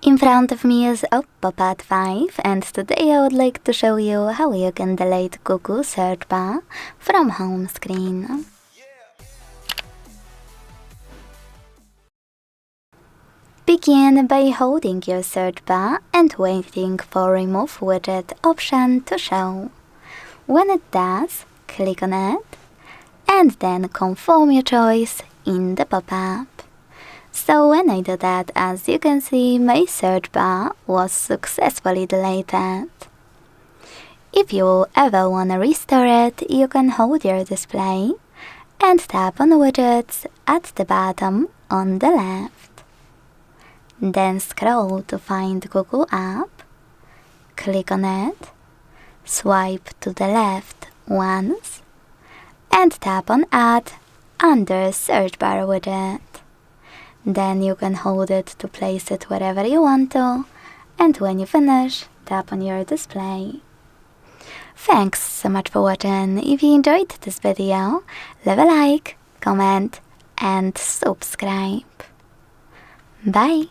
In front of me is OPPO Pad 5, and today I would like to show you how you can delete Google search bar from home screen. Begin by holding your search bar and waiting for Remove Widget option to show. When it does, click on it, and then confirm your choice in the pop-up. So when I do that, as you can see, my search bar was successfully deleted. If you ever want to restore it, you can hold your display and tap on Widgets at the bottom on the left. Then scroll to find Google app, click on it, swipe to the left once, and tap on Add under Search Bar Widget. Then you can hold it to place it wherever you want to, and when you finish, tap on your display. Thanks so much for watching. If you enjoyed this video, leave a like, comment, and subscribe. Bye!